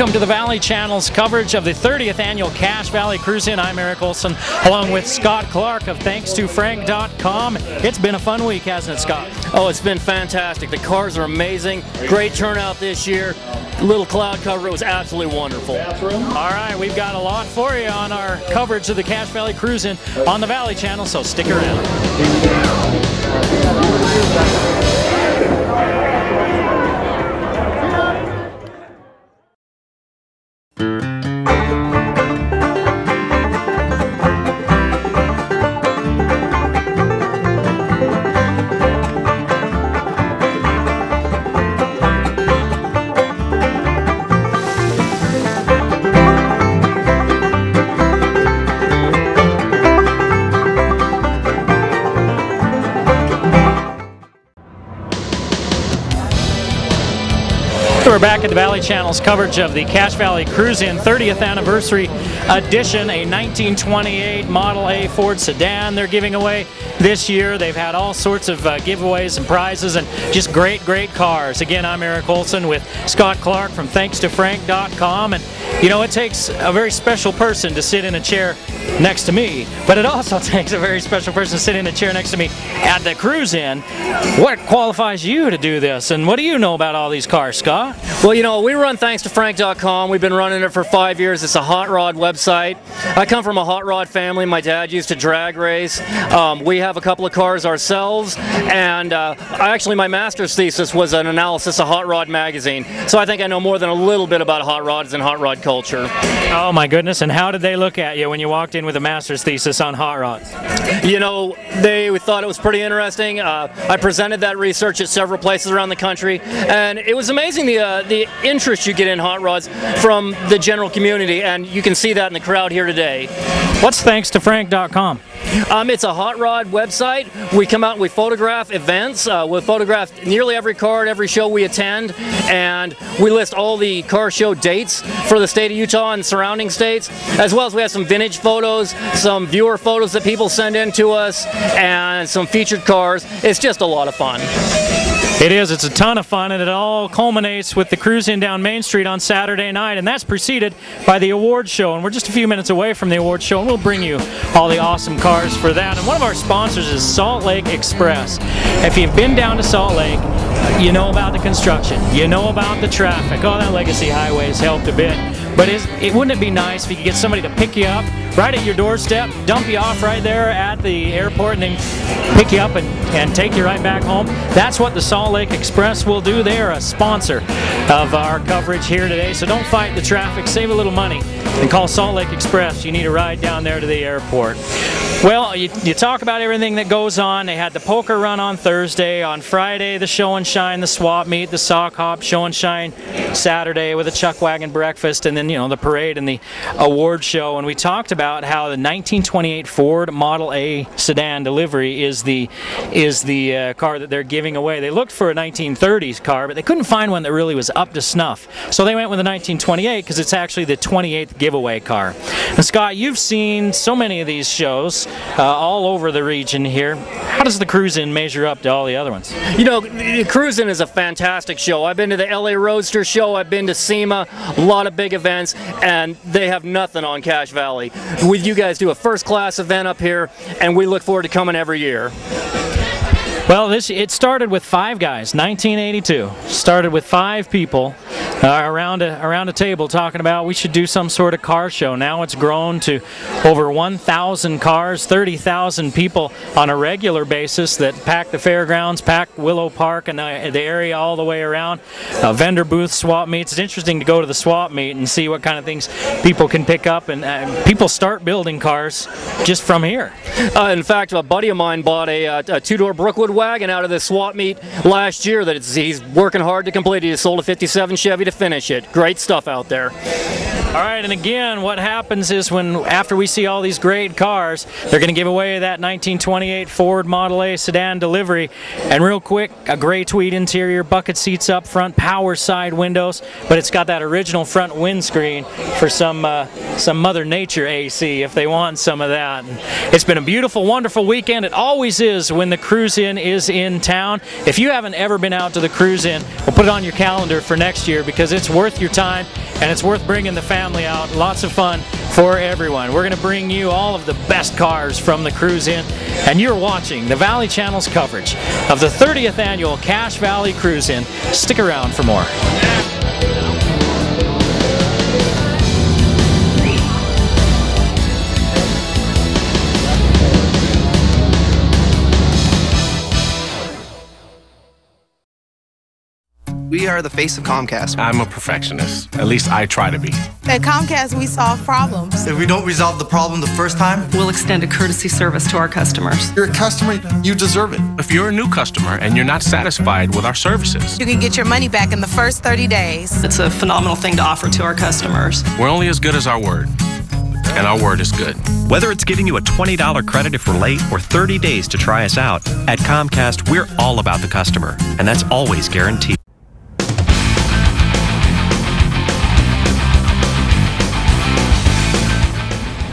Welcome to the Valley Channel's coverage of the 30th Annual Cache Valley Cruise-In. I'm Eric Olson, along with Scott Clark of ThanksToFrank.com. It's been a fun week, hasn't it, Scott? Oh, it's been fantastic. The cars are amazing. Great turnout this year. Little cloud cover. It was absolutely wonderful. All right, we've got a lot for you on our coverage of the Cache Valley Cruise-In on the Valley Channel, so stick around. We're back at the Valley Channel's coverage of the Cache Valley Cruise-In 30th Anniversary Edition, a 1928 Model A Ford sedan they're giving away this year. They've had all sorts of giveaways and prizes and just great cars. Again, I'm Eric Olson with Scott Clark from ThanksToFrank.com, and you know, it takes a very special person to sit in a chair next to me, but it also takes a very special person to sit in a chair next to me at the Cruise-In. What qualifies you to do this, and what do you know about all these cars, Scott? Well, you know, we run ThanksToFrank.com. We've been running it for 5 years. It's a hot rod website. I come from a hot rod family. My dad used to drag race. We have a couple of cars ourselves, and actually my master's thesis was an analysis of Hot Rod magazine. So I think I know more than a little bit about hot rods and hot rod culture. Oh my goodness, and how did they look at you when you walked in with a master's thesis on hot rods? You know, they thought it was pretty interesting. I presented that research at several places around the country, and it was amazing the interest you get in hot rods from the general community, and you can see that in the crowd here today. What's ThanksToFrank.com? It's a hot rod website. We come out and we photograph events. We photograph nearly every car at every show we attend, and we list all the car show dates for the state of Utah and surrounding states, as well as we have some vintage photos, some viewer photos that people send in to us, and some featured cars. It's just a lot of fun. It is. It's a ton of fun, and it all culminates with the Cruise-In down Main Street on Saturday night, and that's preceded by the award show, and we're just a few minutes away from the award show, and we'll bring you all the awesome cars for that. And one of our sponsors is Salt Lake Express. If you've been down to Salt Lake, you know about the construction, you know about the traffic. Oh, that Legacy Highway has helped a bit, but wouldn't it be nice if you could get somebody to pick you up right at your doorstep, dump you off right there at the airport, and then pick you up and take you right back home? That's what the Salt Lake Express will do. They're a sponsor of our coverage here today, so don't fight the traffic, save a little money, and call Salt Lake Express. You need a ride down there to the airport. Well, you talk about everything that goes on. They had the poker run on Thursday. On Friday, the show and shine, the swap meet, the sock hop, show and shine Saturday with a chuck wagon breakfast, and then, you know, the parade and the award show. And we talked about how the 1928 Ford Model A sedan delivery is the car that they're giving away. They looked for a 1930s car, but they couldn't find one that really was up to snuff. So they went with a 1928 because it's actually the 28th giveaway car. And Scott, you've seen so many of these shows all over the region here. How does the Cruise-In measure up to all the other ones? You know, the Cruise-In is a fantastic show. I've been to the LA Roadster show, I've been to SEMA, a lot of big events, and they have nothing on Cache Valley. You guys do a first-class event up here, and we look forward to coming every year. Well, it started with 5 guys, 1982. Started with 5 people around a table talking about we should do some sort of car show. Now it's grown to over 1,000 cars, 30,000 people on a regular basis that pack the Fairgrounds, pack Willow Park and the area all the way around. Vendor booth, swap meets. It's interesting to go to the swap meet and see what kind of things people can pick up, and people start building cars just from here. In fact, a buddy of mine bought a two-door Brookwood wagon out of the swap meet last year that he's working hard to complete. He just sold a 57 Chevy to finish it. Great stuff out there. All right, and again, what happens is after we see all these great cars, they're going to give away that 1928 Ford Model A sedan delivery. And real quick, a gray tweed interior, bucket seats up front, power side windows, but it's got that original front windscreen for some Mother Nature AC if they want some of that. And it's been a beautiful, wonderful weekend. It always is when the Cruise-In is in town. If you haven't ever been out to the Cruise-In, we'll put it on your calendar for next year because it's worth your time. and it's worth bringing the family out. Lots of fun for everyone. We're going to bring you all of the best cars from the Cruise In, and you're watching the Valley Channel's coverage of the 30th annual Cache Valley Cruise In. Stick around for more. We are the face of Comcast. I'm a perfectionist. At least I try to be. At Comcast, we solve problems. If we don't resolve the problem the first time, we'll extend a courtesy service to our customers. You're a customer, you deserve it. If you're a new customer and you're not satisfied with our services, you can get your money back in the first 30 days. It's a phenomenal thing to offer to our customers. We're only as good as our word. And our word is good. Whether it's giving you a $20 credit if we're late or 30 days to try us out, at Comcast, we're all about the customer. And that's always guaranteed.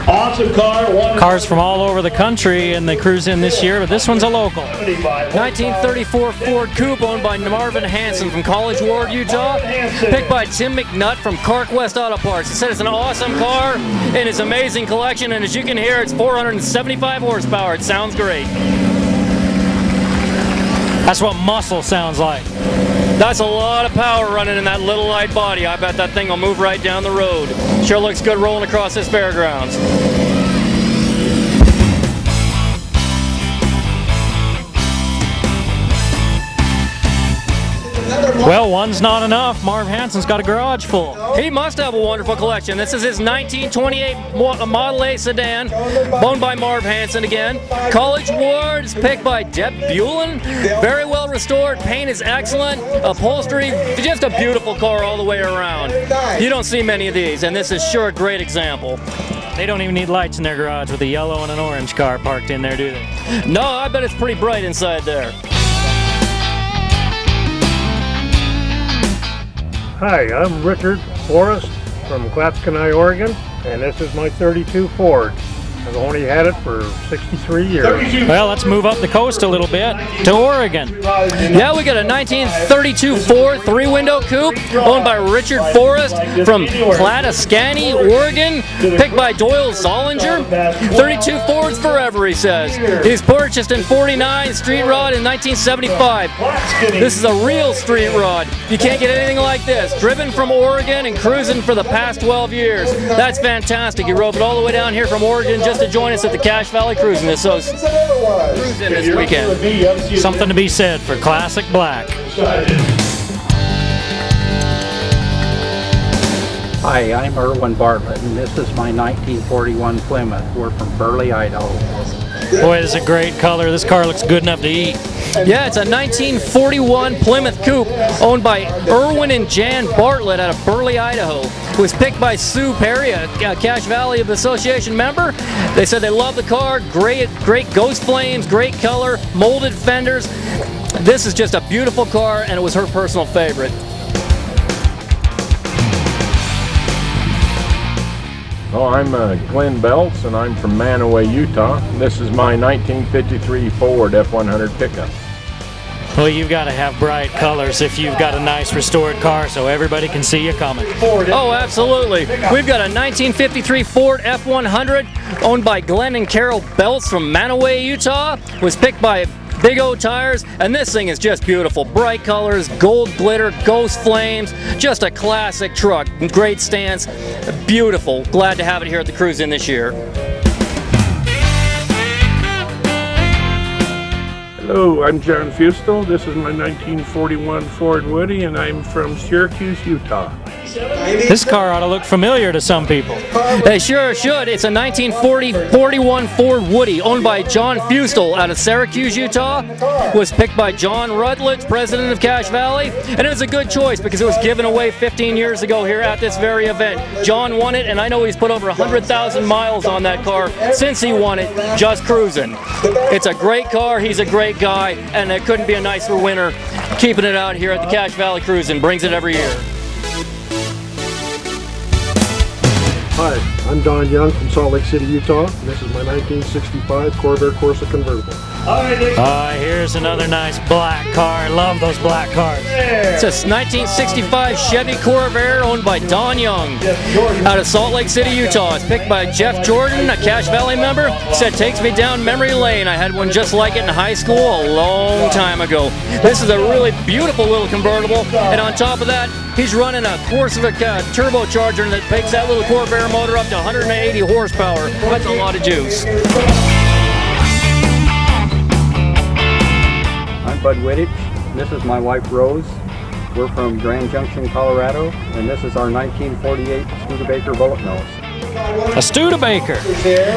Awesome car. Cars from all over the country in the Cruise In this year, but this one's a local. 1934 Ford Coupe owned by Marvin Hanson from College Ward, Utah. Picked by Tim McNutt from Clark West Auto Parts. He said it's an awesome car in his amazing collection, and as you can hear, it's 475 horsepower. It sounds great. That's what muscle sounds like. That's a lot of power running in that little light body. I bet that thing will move right down the road. Sure looks good rolling across this fairgrounds. Well, one's not enough. Marv Hanson's got a garage full. He must have a wonderful collection. This is his 1928 Model A sedan, owned by Marv Hanson again. College Ward is picked by Deb Bulin. Very well restored. Paint is excellent. Upholstery, just a beautiful car all the way around. You don't see many of these, and this is sure a great example. They don't even need lights in their garage with a yellow and an orange car parked in there, do they? No, I bet it's pretty bright inside there. Hi, I'm Richard Forrest from Clatskanai, Oregon, and this is my 32 Ford. I've only had it for 63 years. Well, let's move up the coast a little bit to Oregon. Yeah, we got a 1932 Ford three-window coupe owned by Richard Forrest from Klatascani, Oregon, picked by Doyle Zollinger. 32 Fords forever, he says. He's purchased in 49, street rod in 1975. This is a real street rod. You can't get anything like this. Driven from Oregon and cruising for the past 12 years. That's fantastic. He drove it all the way down here from Oregon just to join us at the Cache Valley Cruise In this weekend. Something to be said for classic black. Hi, I'm Erwin Bartlett, and this is my 1941 Plymouth. We're from Burley, Idaho. Boy, this is a great color. This car looks good enough to eat. Yeah, it's a 1941 Plymouth Coupe owned by Erwin and Jan Bartlett out of Burley, Idaho. It was picked by Sue Perry, a Cache Valley Association member. They said they love the car. Great ghost flames, great color, molded fenders. This is just a beautiful car, and it was her personal favorite. Oh, I'm Glenn Belts, and I'm from Manaway, Utah. This is my 1953 Ford F100 pickup. Well, you've got to have bright colors if you've got a nice restored car so everybody can see you coming. Oh, absolutely. We've got a 1953 Ford F100 owned by Glenn and Carol Belts from Manaway, Utah. It was picked by Big O Tires, and this thing is just beautiful. Bright colors, gold glitter, ghost flames, just a classic truck. Great stance, beautiful. Glad to have it here at the Cruise In this year. Hello, I'm John Fustel. This is my 1941 Ford Woody, and I'm from Syracuse, Utah. This car ought to look familiar to some people. They sure should. It's a 1941 Ford Woody owned by John Fustel out of Syracuse, Utah. Was picked by John Rutledge, president of Cache Valley, and it was a good choice because it was given away 15 years ago here at this very event. John won it, and I know he's put over 100,000 miles on that car since he won it, just cruising. It's a great car, he's a great guy, and it couldn't be a nicer winner keeping it out here at the Cache Valley Cruise In. Brings it every year. Hi, I'm Don Young from Salt Lake City, Utah, and this is my 1965 Corvair Corsa convertible. Here's another nice black car. I love those black cars. It's a 1965 Chevy Corvair owned by Don Young out of Salt Lake City, Utah. It's picked by Jeff Jordan, a Cache Valley member. Said, takes me down memory lane. I had one just like it in high school a long time ago. This is a really beautiful little convertible, and on top of that, he's running a Corsica turbocharger that takes that little Corvair motor up to 180 horsepower. That's a lot of juice. I'm Bud Wittich. This is my wife Rose. We're from Grand Junction, Colorado, and this is our 1948 Studebaker bullet nose. A Studebaker.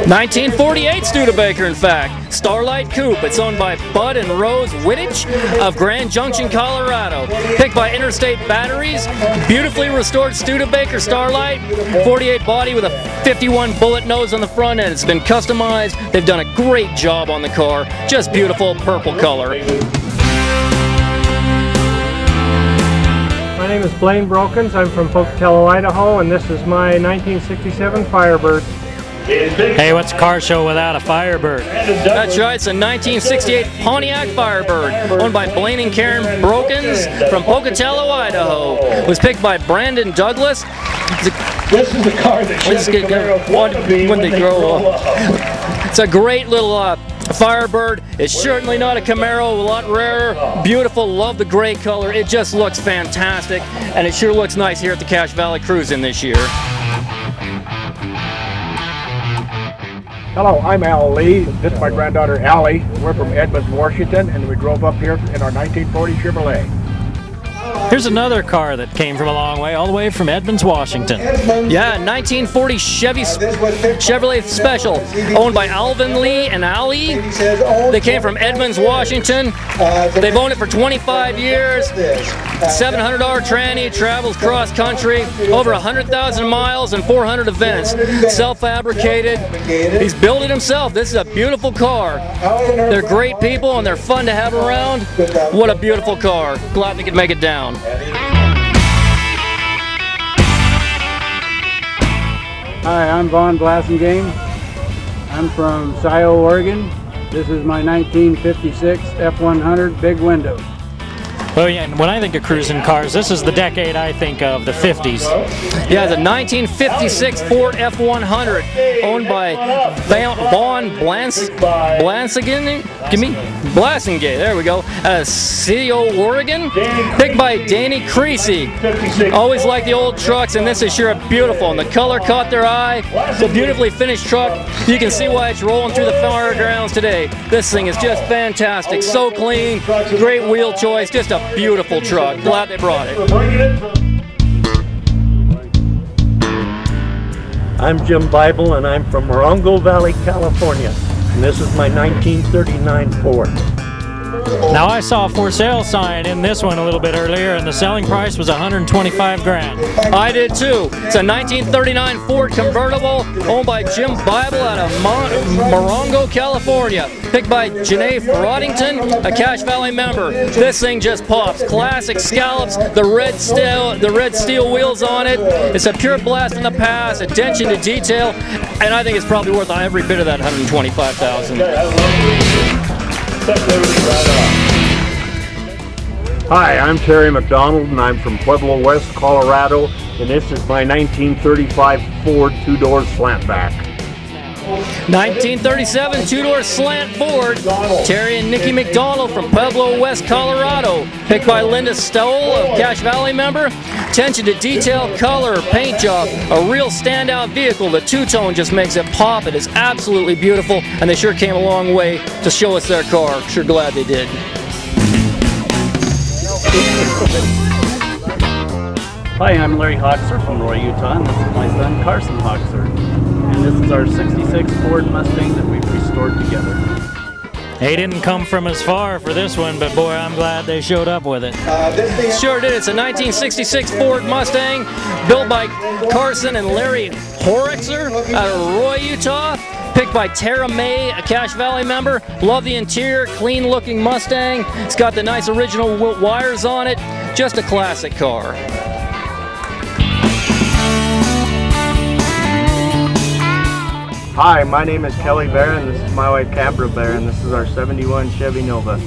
1948 Studebaker, in fact. Starlight Coupe. It's owned by Bud and Rose Wittich of Grand Junction, Colorado. Picked by Interstate Batteries. Beautifully restored Studebaker Starlight. 48 body with a 51 bullet nose on the front end. It's been customized. They've done a great job on the car. Just beautiful purple color. My name is Blaine Brokens. I'm from Pocatello, Idaho, and this is my 1967 Firebird. Hey, what's a car show without a Firebird? That's right, it's a 1968 Pontiac Firebird, owned by Blaine and Karen Brokens from Pocatello, Idaho. It was picked by Brandon Douglas. This is the car that Chevy Camaro when they grow up. It's a great little Firebird. It's certainly not a Camaro, a lot rarer, beautiful, love the gray color. It just looks fantastic, and it sure looks nice here at the Cache Valley Cruise-In this year. Hello, I'm Al Lee. This is my granddaughter Allie. We're from Edmonds, Washington, and we drove up here in our 1940 Chevrolet. Here's another car that came from a long way, all the way from Edmonds, Washington. Yeah, 1940 Chevrolet Special, owned by Alvin Lee and Ali. They came from Edmonds, Washington. They've owned it for 25 years. $700 tranny, travels cross country, over 100,000 miles and 400 events. Self-fabricated. He's built it himself. This is a beautiful car. They're great people and they're fun to have around. What a beautiful car. Glad they could make it down. Hi, I'm Vaughn Blassingame. I'm from Scioto, Oregon. This is my 1956 F100 big window. Well, yeah, when I think of cruising cars, this is the decade I think of, the 50s. Yeah, the 1956 Ford F100, owned by Vaughn Blassingame, there we go, Scioto, Oregon, picked by Danny Creasy. Always like the old trucks, and this is sure beautiful, and the color caught their eye. It's a beautifully finished truck. You can see why it's rolling through the fairgrounds today. This thing is just fantastic, so clean, great wheel choice, just a beautiful truck. Glad they brought it. I'm Jim Bible, and I'm from Morongo Valley, California. And this is my 1939 Ford. Now, I saw a for sale sign in this one a little bit earlier, and the selling price was $125 grand. I did too. It's a 1939 Ford convertible owned by Jim Bible out of Morongo, California. Picked by Janae Froddington, a Cache Valley member. This thing just pops. Classic scallops, the red steel wheels on it. It's a pure blast from the past, attention to detail, and I think it's probably worth every bit of that $125,000. Hi, I'm Terry McDonald, and I'm from Pueblo West, Colorado, and this is my 1935 Ford two-door slantback. 1937 two-door slant Ford. Terry and Nikki McDonald from Pueblo West, Colorado. Picked by Linda Stoll, a Cache Valley member. Attention to detail, color, paint job. A real standout vehicle. The two-tone just makes it pop. It is absolutely beautiful, and they sure came a long way to show us their car. Sure glad they did. Hi, I'm Larry Hoxer from Roy, Utah, and this is my son Carson Hoxer. And this is our 66 Ford Mustang that we've restored together. They didn't come from as far for this one, but boy, I'm glad they showed up with it. Sure did. It's a 1966 Ford Mustang built by Carson and Larry Horexer out of Roy, Utah. Picked by Tara May, a Cache Valley member. Love the interior, clean looking Mustang. It's got the nice original wires on it. Just a classic car. Hi, my name is Kelly Bear, and this is my wife Cambra Bear, and this is our 71 Chevy Nova.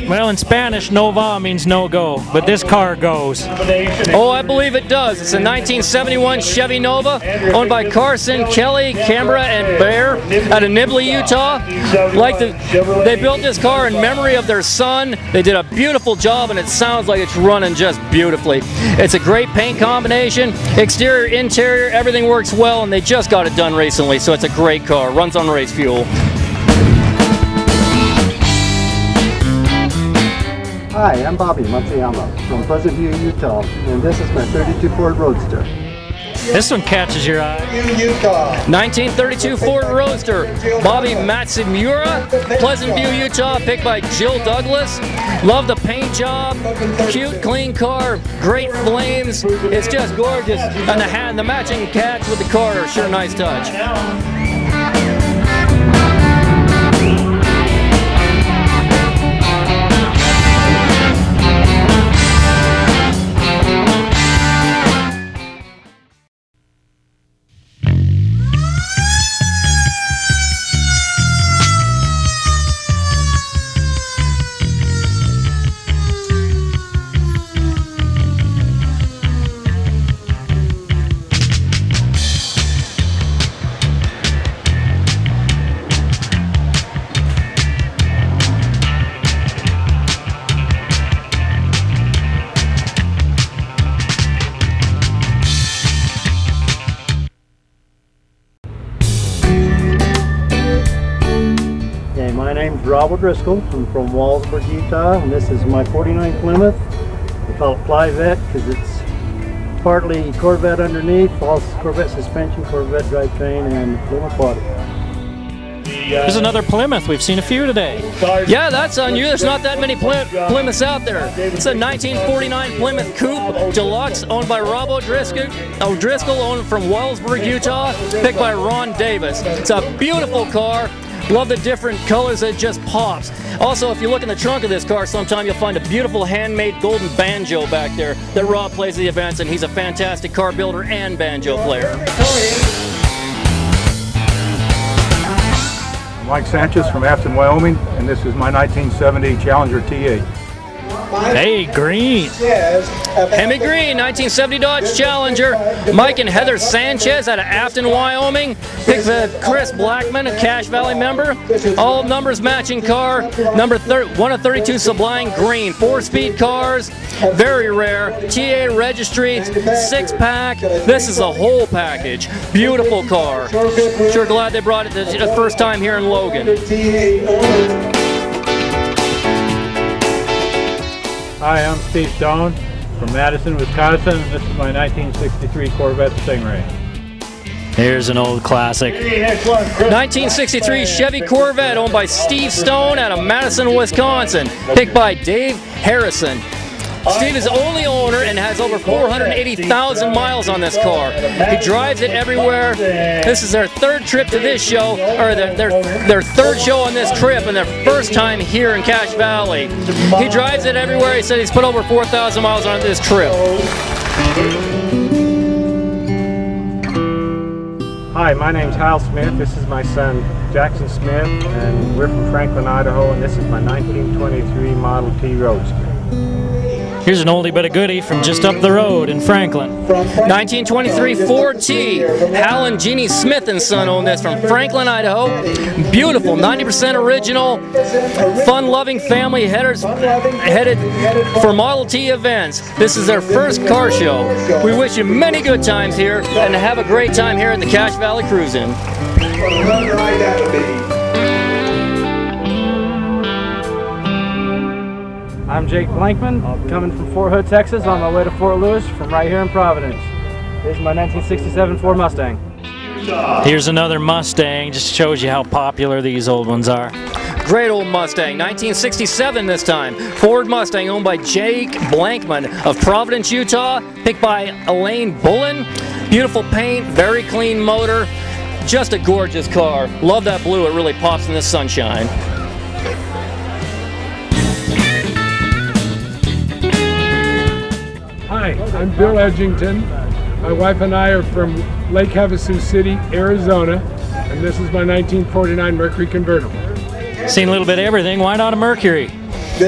Well, in Spanish, Nova means no go, but this car goes. Oh, I believe it does. It's a 1971 Chevy Nova owned by Carson, Kelly, Cambra, and Bear out of Nibley, Utah. They built this car in memory of their son. They did a beautiful job, and it sounds like it's running just beautifully. It's a great paint combination. Exterior, interior, everything works well, and they just got it done recently, so it's a great car. Runs on race fuel. Hi, I'm Bobby Matsuyama from Pleasant View, Utah, and this is my 32 Ford Roadster. This one catches your eye. 1932 Ford Roadster, Bobby Matsumura, Pleasant View, Utah, picked by Jill Douglas. Love the paint job, cute, clean car, great flames. It's just gorgeous, and the matching cats with the car are sure nice touch. My name's Rob O'Driscoll. I'm from Walsburg, Utah, and this is my 49 Plymouth. We call it Flyvet because it's partly Corvette underneath, false Corvette suspension, Corvette drivetrain, and Plymouth body. There's another Plymouth. We've seen a few today. Yeah, that's on you. There's not that many Plymouths out there. It's a 1949 Plymouth Coupe Deluxe owned by Rob O'Driscoll, owned from Wellsburg, Utah, picked by Ron Davis. It's a beautiful car. Love the different colors, it just pops. Also, if you look in the trunk of this car sometime, you'll find a beautiful handmade golden banjo back there that Rob plays at the events, and he's a fantastic car builder and banjo player. I'm Mike Sanchez from Afton, Wyoming, and this is my 1970 Challenger T8. Hey, green. Hemi Green, 1970 Dodge Challenger. Mike and Heather Sanchez out of Afton, Wyoming. Picked for Chris Blackman, a Cache Valley member. All numbers matching car. Number 1 of 32 Sublime Green. 4-speed cars, very rare. TA registry, 6-pack. This is a whole package. Beautiful car. Sure glad they brought it the first time here in Logan. Hi, I'm Steve Stone from Madison, Wisconsin, and this is my 1963 Corvette Stingray. Here's an old classic. 1963 Chevy Corvette owned by Steve Stone out of Madison, Wisconsin, picked by Dave Harrison. Steve is the only owner and has over 480,000 miles on this car. He drives it everywhere. This is their third trip to this show, or their third show on this trip, and their first time here in Cache Valley. He drives it everywhere. He said he's put over 4,000 miles on this trip. Hi, my name's Hal Smith. This is my son Jackson Smith, and we're from Franklin, Idaho, and this is my 1923 Model T Roadster. Here's an oldie but a goodie from just up the road in Franklin. 1923 Ford T. Hal and Jeannie Smith and Son own this from Franklin, Idaho. Beautiful, 90% original, fun-loving family headed for Model T events. This is their first car show. We wish you many good times here and have a great time here at the Cache Valley Cruisin'. I'm Jake Blankman, coming from Fort Hood, Texas, on my way to Fort Lewis from right here in Providence. This is my 1967 Ford Mustang. Here's another Mustang, just shows you how popular these old ones are. Great old Mustang, 1967 this time. Ford Mustang owned by Jake Blankman of Providence, Utah, picked by Elaine Bullen. Beautiful paint, very clean motor, just a gorgeous car. Love that blue, it really pops in the sunshine. Hi, I'm Bill Edgington. My wife and I are from Lake Havasu City, Arizona, And this is my 1949 Mercury convertible. Seen a little bit of everything. Why not a Mercury?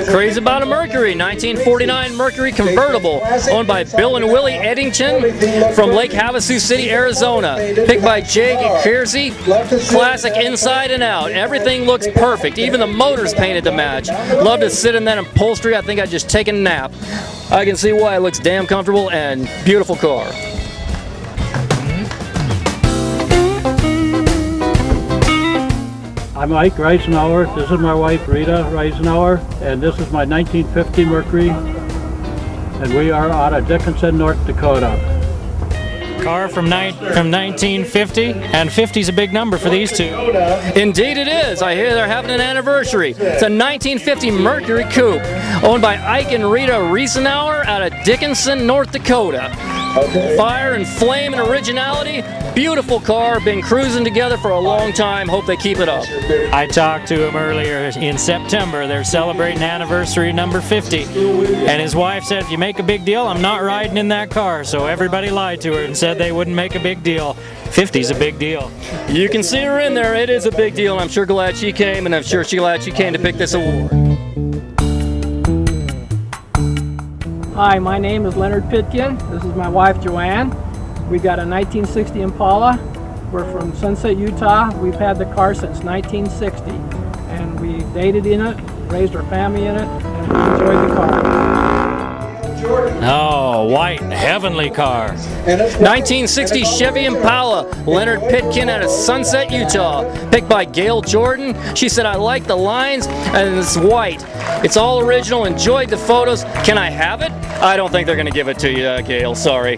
Crazy about a Mercury, 1949 Mercury convertible, owned by Bill and Willie Eddington from Lake Havasu City, Arizona. Picked by Jake Kersey, classic inside and out. Everything looks perfect, even the motor's painted to match. Love to sit in that upholstery. I think I'd just take a nap. I can see why it looks damn comfortable and beautiful car. I'm Mike Reisenauer. This is my wife Rita Reisenauer, and this is my 1950 Mercury, and we are out of Dickinson, North Dakota. Car from 1950, and 50's a big number for these two. Indeed it is. I hear they're having an anniversary. It's a 1950 Mercury Coupe, owned by Ike and Rita Reisenauer out of Dickinson, North Dakota. Fire and flame and originality. Beautiful car. Been cruising together for a long time. Hope they keep it up. I talked to him earlier in September. They're celebrating anniversary number 50. And his wife said, if you make a big deal, I'm not riding in that car. So everybody lied to her and said they wouldn't make a big deal. 50's a big deal. You can see her in there. It is a big deal. I'm sure glad she came, and I'm sure she's glad she came to pick this award. Hi, my name is Leonard Pitkin. This is my wife Joanne. We got a 1960 Impala. We're from Sunset, Utah. We've had the car since 1960, and we dated in it, raised our family in it, and we enjoyed the car. Oh, white, heavenly car. 1960 Chevy Impala, Leonard Pitkin out of Sunset, Utah. Picked by Gail Jordan. She said, I like the lines, and it's white. It's all original, enjoyed the photos. Can I have it? I don't think they're going to give it to you, Gail, sorry.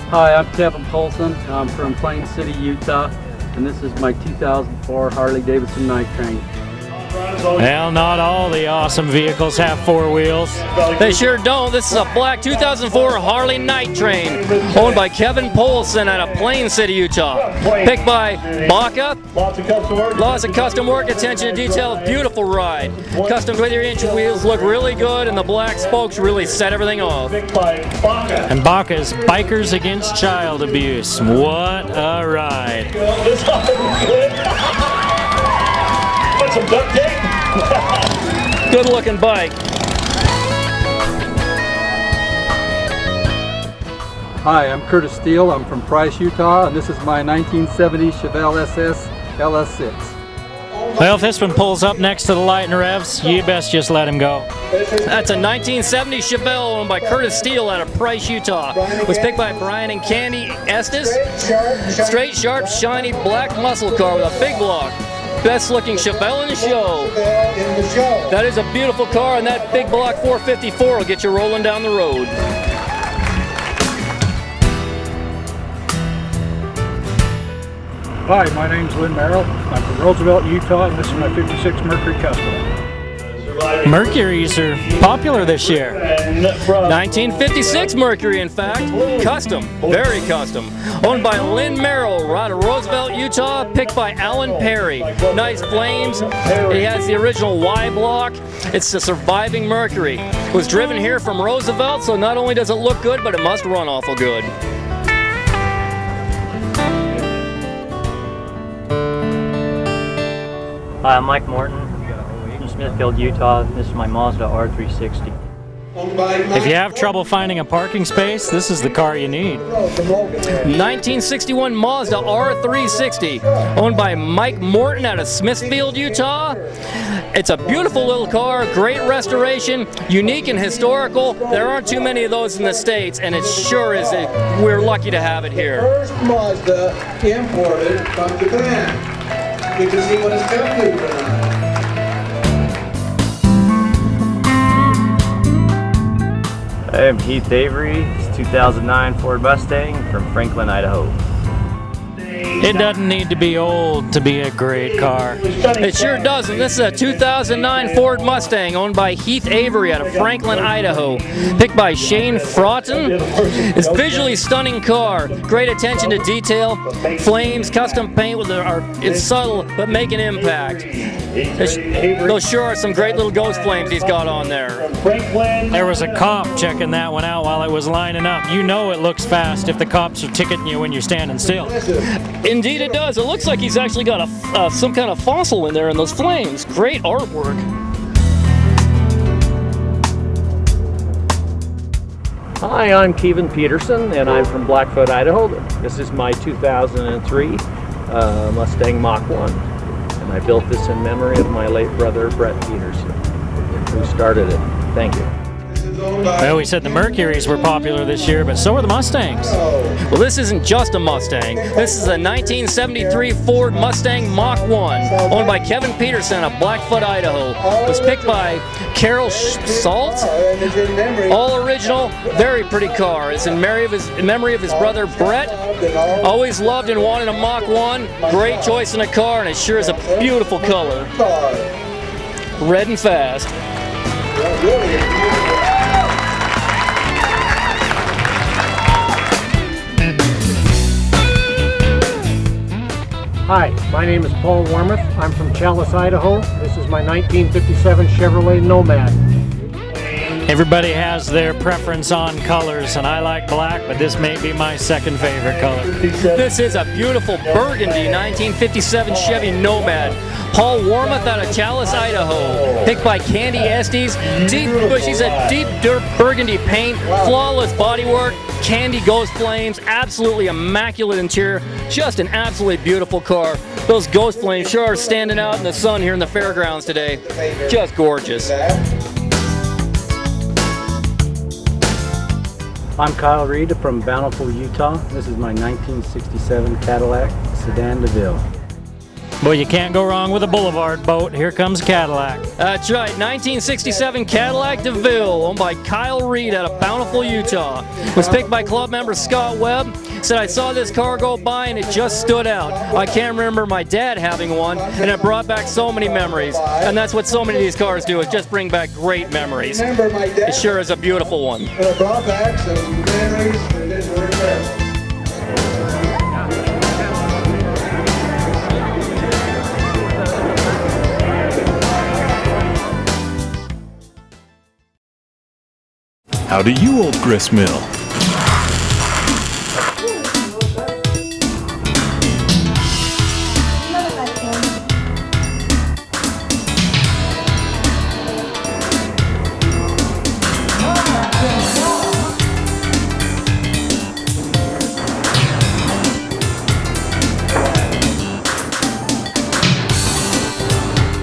Hi, I'm Kevin Polson. I'm from Plain City, Utah, and this is my 2004 Harley-Davidson Night Train. Well, not all the awesome vehicles have four wheels. They sure don't. This is a black 2004 Harley Night Train, owned by Kevin Polson out of Plain City, Utah. Picked by Baca. Lots of custom work, attention to detail, beautiful ride. Custom 23-inch wheels look really good, and the black spokes really set everything off. And Baca's Bikers Against Child Abuse. What a ride. Put some duct tape. Good looking bike. Hi, I'm Curtis Steele. I'm from Price, Utah, and this is my 1970 Chevelle SS LS6. Well, if this one pulls up next to the light and revs, you best just let him go. That's a 1970 Chevelle owned by Curtis Steele out of Price, Utah. Was picked by Brian and Candy Estes. Straight, sharp, shiny, black muscle car with a big block. Best looking Chevelle in the show. That is a beautiful car, and that big block 454 will get you rolling down the road. Hi, my name's Lynn Merrill. I'm from Roosevelt, Utah, and this is my 56 Mercury Custom. Mercuries are popular this year. 1956 Mercury, in fact. Custom, very custom. Owned by Lynn Merrill out of Roosevelt, Utah. Picked by Alan Perry. Nice flames. He has the original Y block. It's the surviving Mercury. It was driven here from Roosevelt, so not only does it look good, but it must run awful good. Hi, I'm Mike Morton from Smithfield, Utah. This is my Mazda R360. If you have trouble finding a parking space, this is the car you need. 1961 Mazda R360, owned by Mike Morton out of Smithfield, Utah. It's a beautiful little car, great restoration, unique and historical. There aren't too many of those in the States, and it sure is. We're lucky to have it here. First Mazda imported from Japan. You can see what it's come to tonight. I'm Heath Avery. It's 2009 Ford Mustang from Franklin, Idaho. It doesn't need to be old to be a great car. It sure doesn't. This is a 2009 Ford Mustang owned by Heath Avery out of Franklin, Idaho. Picked by Shane Fraughton. It's a visually stunning car. Great attention to detail. Flames, custom paint. It's subtle but make an impact. Those sure are some great little ghost flames he's got on there. There was a cop checking that one out while it was lining up. You know it looks fast if the cops are ticketing you when you're standing still. Indeed it does. It looks like he's actually got some kind of fossil in there in those flames. Great artwork. Hi, I'm Kevin Peterson, and I'm from Blackfoot, Idaho. This is my 2003 Mustang Mach 1, and I built this in memory of my late brother, Brett Peterson, who started it. Thank you. Well, we said the Mercurys were popular this year, but so are the Mustangs. Well, this isn't just a Mustang. This is a 1973 Ford Mustang Mach 1, owned by Kevin Peterson of Blackfoot, Idaho. It was picked by Carol Salt. All original, very pretty car. It's in memory of his brother Brett. Always loved and wanted a Mach 1. Great choice in a car, and it sure is a beautiful color. Red and fast. Hi, my name is Paul Warmuth. I'm from Chalice, Idaho. This is my 1957 Chevrolet Nomad. Everybody has their preference on colors, and I like black, but this may be my second favorite color. This is a beautiful burgundy 1957 Chevy Nomad. Paul Warmuth out of Chalice, Idaho. Picked by Candy Estes. Deep bushes, a deep dirt burgundy paint, flawless bodywork, candy ghost flames, absolutely immaculate interior. Just an absolutely beautiful car. Those ghost flames sure are standing out in the sun here in the fairgrounds today. Just gorgeous. I'm Kyle Reed from Bountiful, Utah. This is my 1967 Cadillac Sedan DeVille. Boy, you can't go wrong with a Boulevard boat. Here comes Cadillac. That's right, 1967 Cadillac DeVille, owned by Kyle Reed out of Bountiful, Utah. Was picked by club member Scott Webb. Said, I saw this car go by and it just stood out. I can't remember my dad having one, and it brought back so many memories. And that's what so many of these cars do, is just bring back great memories. It sure is a beautiful one. It brought back some memories that didn't remember. Howdy you, old grist mill.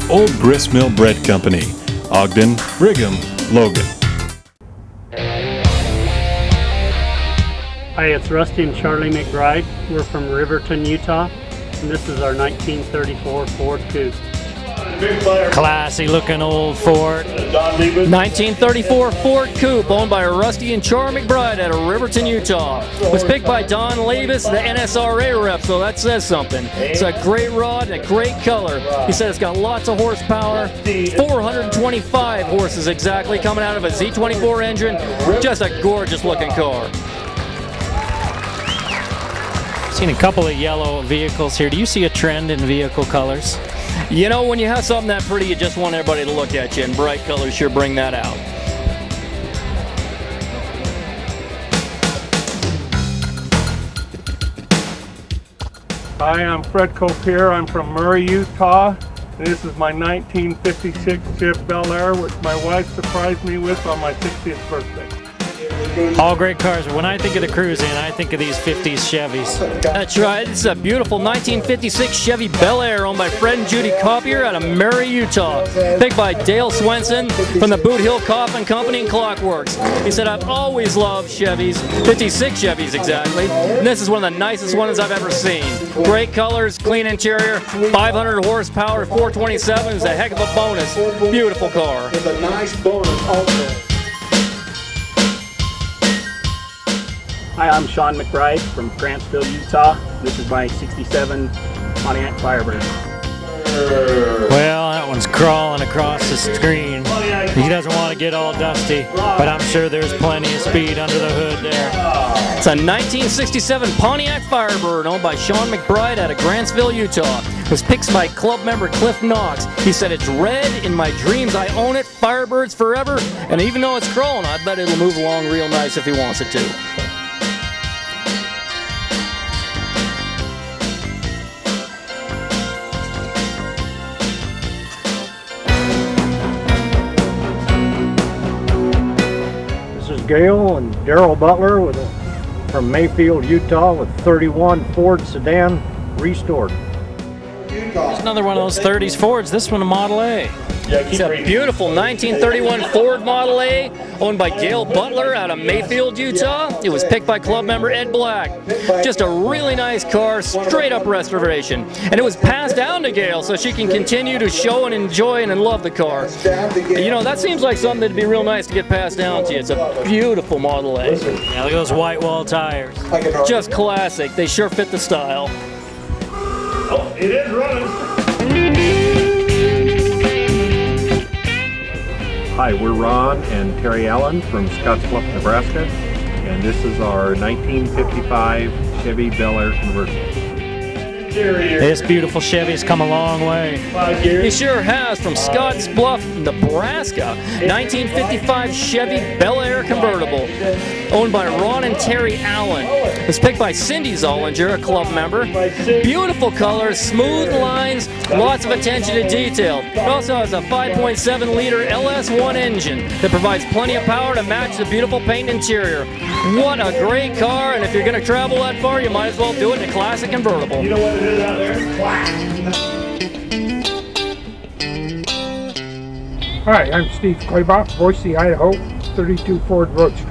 Old Grist Mill Bread Company, Ogden, Brigham, Logan. Hi, it's Rusty and Charlie McBride. We're from Riverton, Utah, and this is our 1934 Ford Coupe. Classy looking old Ford. 1934 Ford Coupe, owned by Rusty and Char McBride out of Riverton, Utah. Was picked by Don Levis, the NSRA rep, so that says something. It's a great rod and a great color. He said it's got lots of horsepower, 425 horses exactly, coming out of a Z24 engine. Just a gorgeous looking car. Seen a couple of yellow vehicles here. Do you see a trend in vehicle colors? You know, when you have something that pretty, you just want everybody to look at you, and bright colors sure bring that out. Hi, I'm Fred Copier. I'm from Murray, Utah. And this is my 1956 Chevy Bel Air, which my wife surprised me with on my 60th birthday. All great cars, but when I think of the Cruising, I think of these 50s Chevys. That's right, it's a beautiful 1956 Chevy Bel Air owned by Fred and Judy Copier out of Murray, Utah. Picked by Dale Swenson from the Boot Hill Coffin Company and Clockworks. He said, I've always loved Chevys, 56 Chevys exactly, and this is one of the nicest ones I've ever seen. Great colors, clean interior, 500 horsepower, 427 is a heck of a bonus. Beautiful car. It's a nice bonus also. Hi, I'm Sean McBride from Grantsville, Utah. This is my 67 Pontiac Firebird. Well, that one's crawling across the screen. He doesn't want to get all dusty, but I'm sure there's plenty of speed under the hood there. It's a 1967 Pontiac Firebird owned by Sean McBride out of Grantsville, Utah. It was picked by club member Cliff Knox. He said, "It's red, in my dreams I own it, Firebirds forever, and even though it's crawling, I bet it'll move along real nice if he wants it to." Gail and Daryl Butler from Mayfield, Utah, with 31 Ford sedan restored. There's another one of those 30s Fords. This one a Model A. It's a beautiful 1931 Ford Model A owned by Gail Butler out of Mayfield, Utah. It was picked by club member Ed Black. Just a really nice car, straight up restoration. And it was passed down to Gail so she can continue to show and enjoy and love the car. You know, that seems like something that'd be real nice to get passed down to you. It's a beautiful Model A. Yeah, look at those white wall tires. Just classic. They sure fit the style. Oh, it is running. Hi, we're Ron and Terry Allen from Scottsbluff, Nebraska, and this is our 1955 Chevy Bel Air convertible. This beautiful Chevy's come a long way. He sure has, from Scottsbluff, Nebraska. 1955 Chevy Bel Air convertible, owned by Ron and Terry Allen. It was picked by Cindy Zollinger, a club member. Beautiful colors, smooth lines, lots of attention to detail. It also has a 5.7 liter LS1 engine that provides plenty of power to match the beautiful paint interior. What a great car, and if you're going to travel that far, you might as well do it in a classic convertible. You know what it is out there? Hi, I'm Steve Kleibach, Boise, Idaho, 32 Ford Roadster.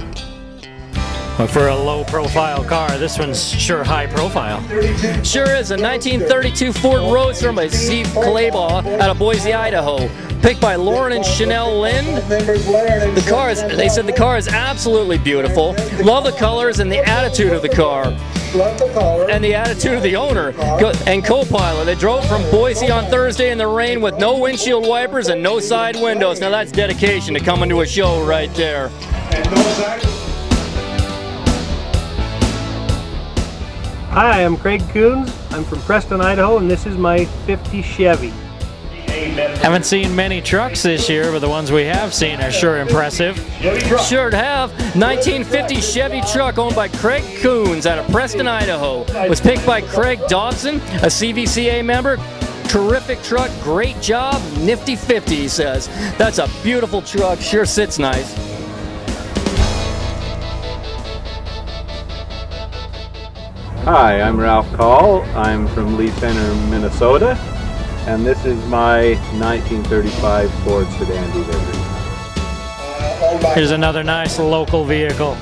Well, for a low-profile car, this one's sure high-profile. Sure is a 1932 Ford Roadster by Steve Kleibach out of Boise, Idaho. Picked by Lauren and Chanel Lind. The car is, they said the car is absolutely beautiful. Love the colors and the attitude of the car. And the attitude of the owner and co-pilot. They drove from Boise on Thursday in the rain with no windshield wipers and no side windows. Now that's dedication to coming to a show right there. Hi, I'm Craig Coons. I'm from Preston, Idaho, and this is my 50 Chevy. Haven't seen many trucks this year, but the ones we have seen are sure impressive. Sure to have. 1950 Chevy truck owned by Craig Coons out of Preston, Idaho. Was picked by Craig Dodson, a CVCA member. Terrific truck, great job, nifty 50, he says. That's a beautiful truck, sure sits nice. Hi, I'm Ralph Call. I'm from Lee Center, Minnesota, and this is my 1935 Ford sedan delivery. Here's another nice local vehicle.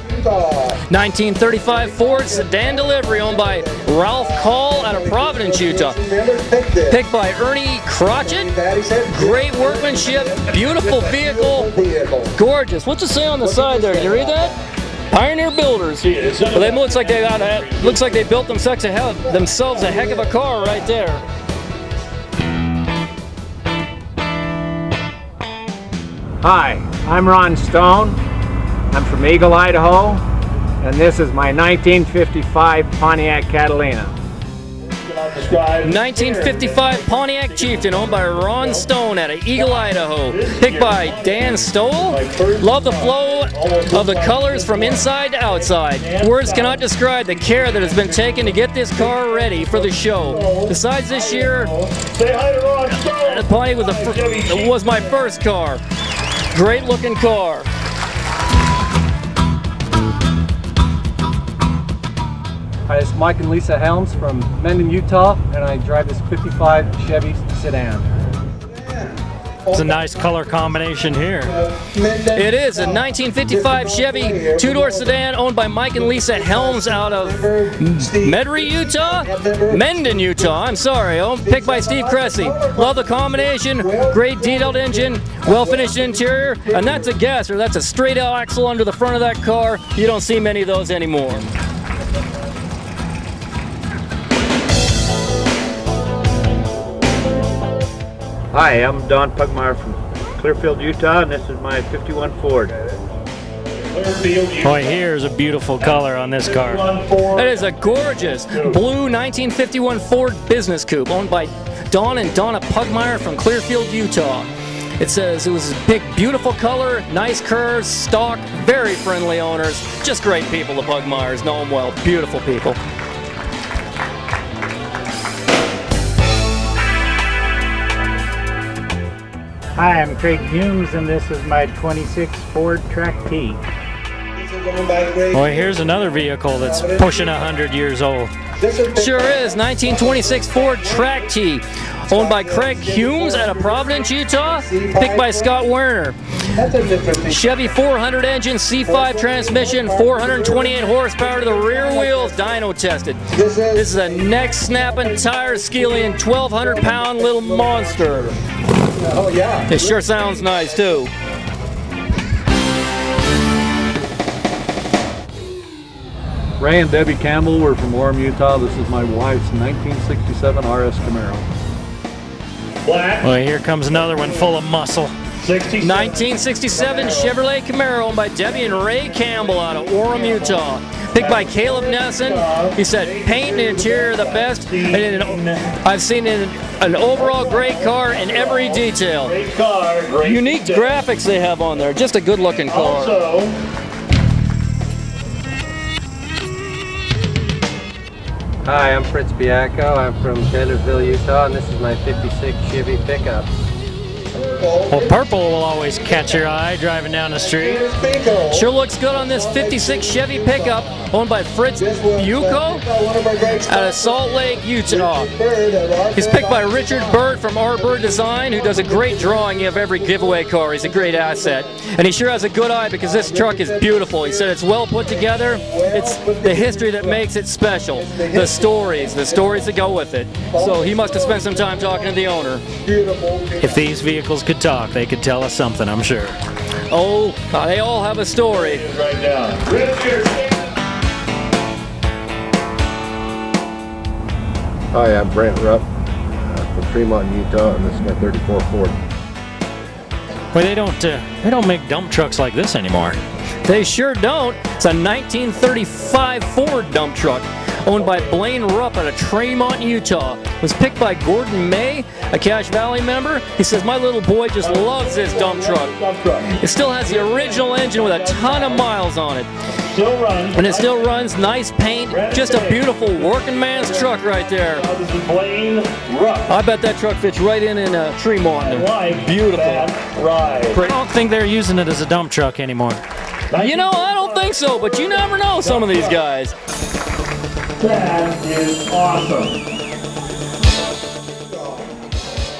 1935 Ford sedan delivery owned by Ralph Call out of Providence, Utah. Picked by Ernie Crotchet. Great workmanship, beautiful vehicle, gorgeous. What's it say on the side there? Can you read that? Pioneer Builders. Well, they looks like they built themselves a heck of a car right there. Hi, I'm Ron Stone. I'm from Eagle, Idaho, and this is my 1955 Pontiac Catalina. 1955 Pontiac Chieftain owned by Ron Stone out of Eagle, Idaho. Picked by Dan Stoll. Love the flow of the colors from inside to outside. Words cannot describe the care that has been taken to get this car ready for the show. Besides this year, the Pontiac was my first car. Great looking car. Hi, it's Mike and Lisa Helms from Mendon, Utah, and I drive this 55 Chevy sedan. It's a nice color combination here. It is a 1955 Chevy two-door sedan owned by Mike and Lisa Helms out of Medry, Utah? Mendon, Utah, I'm sorry. Picked by Steve Cressy. Love the combination, great detailed engine, well-finished interior, and that's a gasser. That's a straight axle under the front of that car. You don't see many of those anymore. Hi, I'm Don Pugmire from Clearfield, Utah, and this is my 51 Ford. Boy, here's a beautiful color on this car. That is a gorgeous blue 1951 Ford Business Coupe owned by Don and Donna Pugmire from Clearfield, Utah. It says it was a big, beautiful color, nice curves, stock, very friendly owners. Just great people, the Pugmires. Know them well. Beautiful people. Hi, I'm Craig Humes, and this is my 26 Ford Track T. Boy, here's another vehicle that's pushing 100 years old. Sure is. 1926 Ford Track T, owned by Craig Humes out of Providence, Utah, picked by Scott Werner. Chevy 400 engine, C5 transmission, 428 horsepower to the rear wheels, dyno tested. This is a neck-snapping, tire-scaling, 1,200-pound little monster. Oh, yeah. It sure sounds nice, too. Ray and Debbie Campbell, we're from Orem, Utah. This is my wife's 1967 RS Camaro. Well, here comes another one full of muscle. 1967 Chevrolet Camaro owned by Debbie and Ray Campbell out of Orem, Utah. Picked by Caleb Nesson. He said, paint and interior the best. And I've seen an overall great car in every detail. Unique graphics they have on there. Just a good looking car. Hi, I'm Fritz Biacco. I'm from Taylorsville, Utah, and this is my 56 Chevy pickup. Well, purple will always catch your eye driving down the street. Sure looks good on this 56 Chevy pickup owned by Fritz Biacco out of Salt Lake, Utah. He's picked by Richard Bird from R. Bird Design, who does a great drawing of every giveaway car. He's a great asset. And he sure has a good eye because this truck is beautiful. He said it's well put together. It's the history that makes it special. The stories that go with it. So he must have spent some time talking to the owner. If these vehicles could talk, they could tell us something, I'm sure. Oh, they all have a story. Hi, I'm Brent Rupp from Fremont, Utah, and this is my 34 Ford. Well, they don't make dump trucks like this anymore. They sure don't. It's a 1935 Ford dump truck owned by Blaine Rupp out of Tremont, Utah. It was picked by Gordon May, a Cache Valley member. He says, my little boy just loves this dump truck. It still has the original engine with a ton of miles on it. And it still runs, nice paint, just a beautiful working man's truck right there. I bet that truck fits right in Tremont. Beautiful. I don't think they're using it as a dump truck anymore. You know, I don't think so, but you never know some of these guys. That is awesome.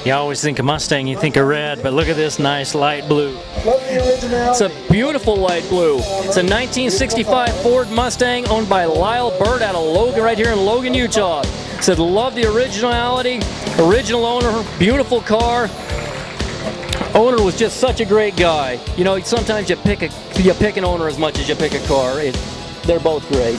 You always think of Mustang, you think of red, but look at this nice light blue. It's a beautiful light blue. It's a 1965 Ford Mustang owned by Lyle Bird out of Logan, right here in Logan, Utah. Said love the originality, original owner, beautiful car. Owner was just such a great guy. You know, sometimes you pick an owner as much as you pick a car. They're both great.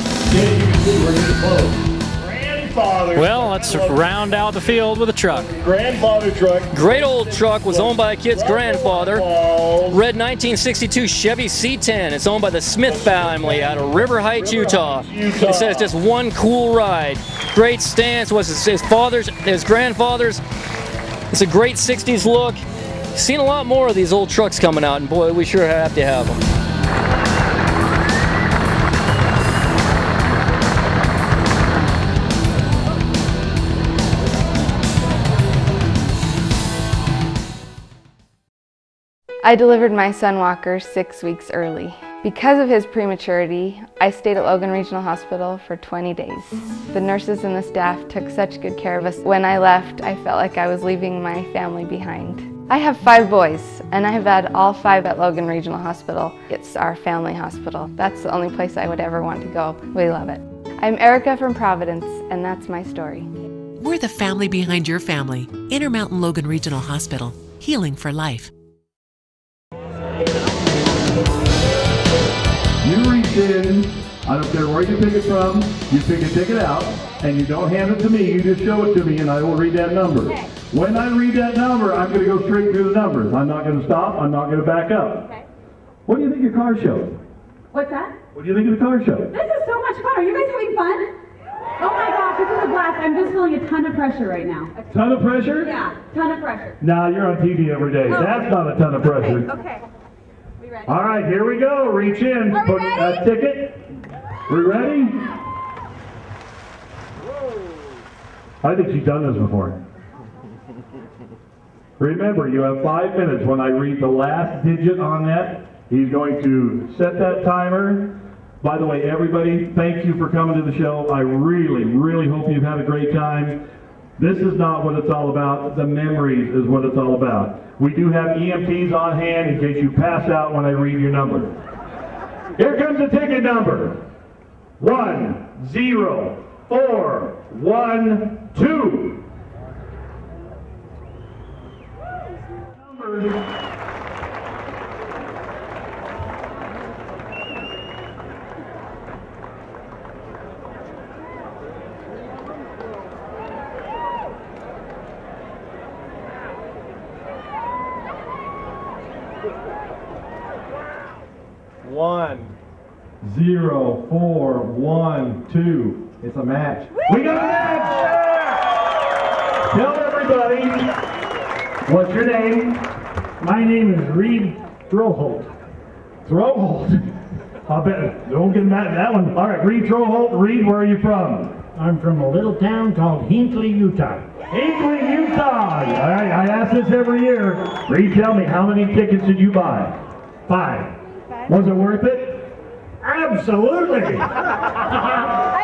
Well, let's round out the field with a truck. Grandfather truck. Great old truck, was owned by a kid's grandfather. Red 1962 Chevy C10. It's owned by the Smith family out of River Heights, Utah. It says just one cool ride. Great stance, was his grandfather's. It's a great 60s look. Seen a lot more of these old trucks coming out, and boy, we sure have to have them. I delivered my son Walker 6 weeks early. Because of his prematurity, I stayed at Logan Regional Hospital for 20 days. The nurses and the staff took such good care of us. When I left, I felt like I was leaving my family behind. I have 5 boys, and I have had all 5 at Logan Regional Hospital. It's our family hospital. That's the only place I would ever want to go. We love it. I'm Erica from Providence, and that's my story. We're the family behind your family. Intermountain Logan Regional Hospital. Healing for life. You rescind I don't care where you pick it from, you pick a ticket out, and you don't hand it to me, you just show it to me and I will read that number. Okay. When I read that number, I'm going to go straight through the numbers. I'm not going to stop, I'm not going to back up. Okay. What do you think your car showed? What's that? What do you think of the car show? This is so much fun. Are you guys having fun? Oh my gosh, this is a blast. I'm just feeling a ton of pressure right now. Ton of pressure? Yeah, ton of pressure. Nah, you're on TV every day. Oh. That's not a ton of pressure. Okay. We ready? All right, here we go. Reach in, Are we put ready? a ticket. We ready? I think she's done this before. Remember, you have 5 minutes. When I read the last digit on that, he's going to set that timer. By the way, everybody, thank you for coming to the show. I really, really hope you've had a great time. This is not what it's all about. The memories is what it's all about. We do have EMTs on hand in case you pass out when I read your number. Here comes the ticket number. 10412. Number 10412. It's a match. We got a match! Tell everybody, what's your name? My name is Reed Throwholt. Throwholt? I'll bet. Don't get mad at that one. All right, Reed Throwholt. Reed, where are you from? I'm from a little town called Hinckley, Utah. Hinckley, Utah. All right, I ask this every year. Reed, tell me, how many tickets did you buy? 5. Was it worth it? Absolutely.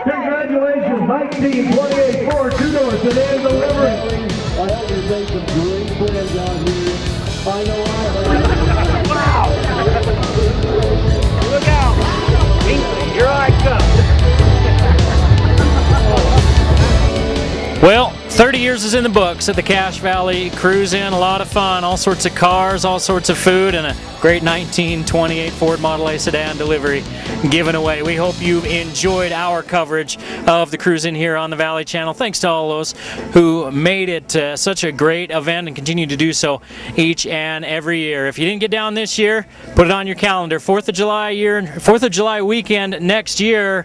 Congratulations, 1928 Ford 2-door sedan delivery. I hope you make some great friends out here. I know I have. Wow! Look out! Here I come. Well, 30 years is in the books at the Cache Valley Cruise In. A lot of fun, all sorts of cars, all sorts of food, and a great 1928 Ford Model A sedan delivery given away. We hope you've enjoyed our coverage of the Cruise In here on the Valley Channel. Thanks to all those who made it such a great event and continue to do so each and every year. If you didn't get down this year, put it on your calendar. 4th of July weekend next year.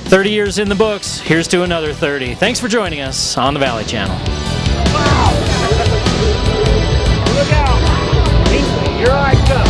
30 years in the books. Here's to another 30. Thanks for joining us on the Valley Channel. Wow! Look out! Here I come.